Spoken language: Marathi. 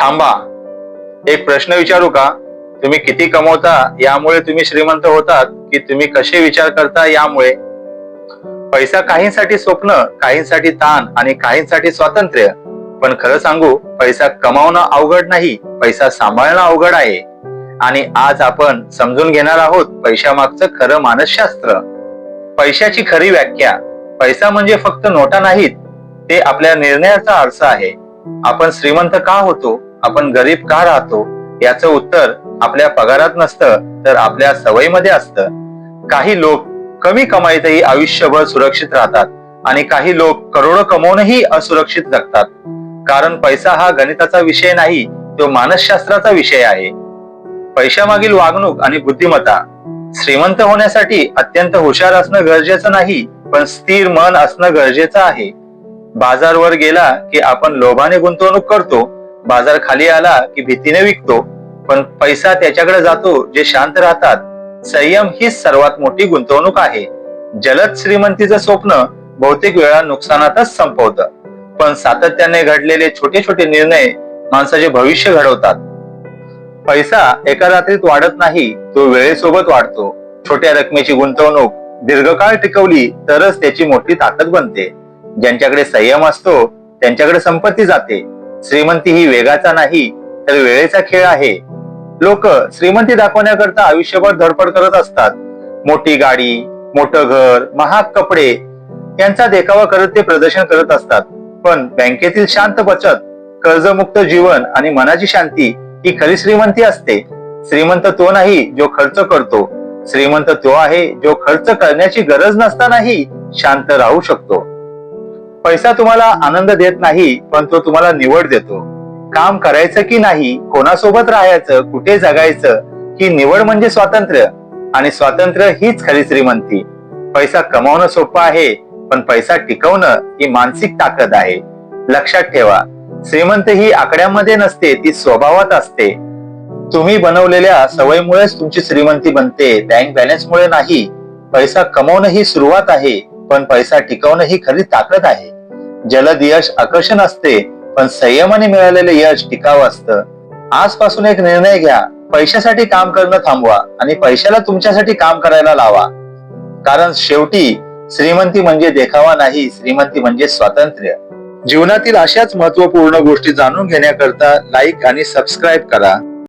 थांबा, एक प्रश्न विचारू का? तुम्ही किती कमवता यामुळे तुम्ही श्रीमंत होतात की तुम्ही कसे विचार करता यामुळे? पैसा काहींसाठी स्वप्न, काहींसाठी ताण आणि काहींसाठी स्वातंत्र्य. पण खरं सांगू, पैसा कमावणं अवघड नाही, पैसा सांभाळणं अवघड आहे. आणि आज आपण समजून घेणार आहोत पैशामागचं खरं मानसशास्त्र. पैशाची खरी व्याख्या. पैसा म्हणजे फक्त नोटा नाहीत, ते आपल्या निर्णयाचा आरसा आहे. आपण श्रीमंत का होतो, आपण गरीब का राहतो, याचं उत्तर आपल्या पगारात नसतं, तर आपल्या सवयीमध्ये असतं. काही लोक कमी कमाईतही आयुष्यभर सुरक्षित राहतात आणि काही लोक करोडो कमवूनही असुरक्षित जगतात. कारण पैसा हा गणिताचा विषय नाही, तो मानसशास्त्राचा विषय आहे. पैशामागील वागणूक आणि बुद्धिमत्ता. श्रीमंत होण्यासाठी अत्यंत हुशार असणं गरजेचं नाही, पण स्थिर मन असणं गरजेचं आहे. बाजारवर गेला की आपण लोभाने गुंतवणूक करतो, बाजार खाली आला की भीतीने विकतो. पण पैसा त्याच्याकडे जातो जे शांत राहतात. संयम ही सर्वात मोठी गुंतवणूक आहे. जलद श्रीमंतीचं स्वप्न बहुतेक वेळा नुकसानातच संपवतं, पण सातत्याने घडलेले छोटे छोटे निर्णय माणसाचे भविष्य घडवतात. पैसा एका रात्रीत वाढत नाही, तो वेळेसोबत वाढतो. छोट्या रकमेची गुंतवणूक दीर्घकाळ टिकवली तरच त्याची मोठी ताकद बनते. ज्यांच्याकडे संयम असतो त्यांच्याकडे संपत्ती जाते. श्रीमंती ही वेगाचा नाही, तर वेळेचा खेळ आहे. लोक श्रीमंती दाखवण्याकरता आयुष्यभर धडपड करत असतात. मोठी गाडी, मोठं घर, महाग कपडे यांचा देखावा करत ते प्रदर्शन करत असतात. पण बँकेतील शांत बचत, कर्जमुक्त जीवन आणि मनाची शांती ही खरी श्रीमंती असते. श्रीमंत तो नाही जो खर्च करतो, श्रीमंत तो आहे जो खर्च करण्याची गरज नसतानाही शांत राहू शकतो. पैसा तुम्हाला आनंद देत नाही, पण तो तुम्हाला निवड देतो. काम करायचं की नाही, कोणासोबत राहायचं, कुठे जगायचं, ही निवड म्हणजे स्वातंत्र्य. आणि स्वातंत्र्य हीच खरी श्रीमंती. पैसा कमावणं सोपं आहे, पण पैसा टिकवणं ही मानसिक ताकद आहे. लक्षात ठेवा, श्रीमंत ही आकड्यामध्ये नसते, ती स्वभावात असते. तुम्ही बनवलेल्या सवयीमुळेच तुमची श्रीमंती बनते, बँक बॅलन्समुळे नाही. पैसा कमवणं ही सुरुवात आहे, पण पैसा टिकवणं ही खरी ताकद आहे. जलद यश आकर्षण असते, पण संयमाने मिळालेलं यश टिकावं असतं. आजपासून एक निर्णय घ्या, पैशासाठी काम करणं थांबवा आणि पैशाला तुमच्यासाठी काम करायला लावा. कारण शेवटी श्रीमंती म्हणजे देखावा नाही, श्रीमंती म्हणजे स्वातंत्र्य. जीवनातील अशाच महत्वपूर्ण गोष्टी जाणून घेण्याकरता लाईक आणि सबस्क्राईब करा.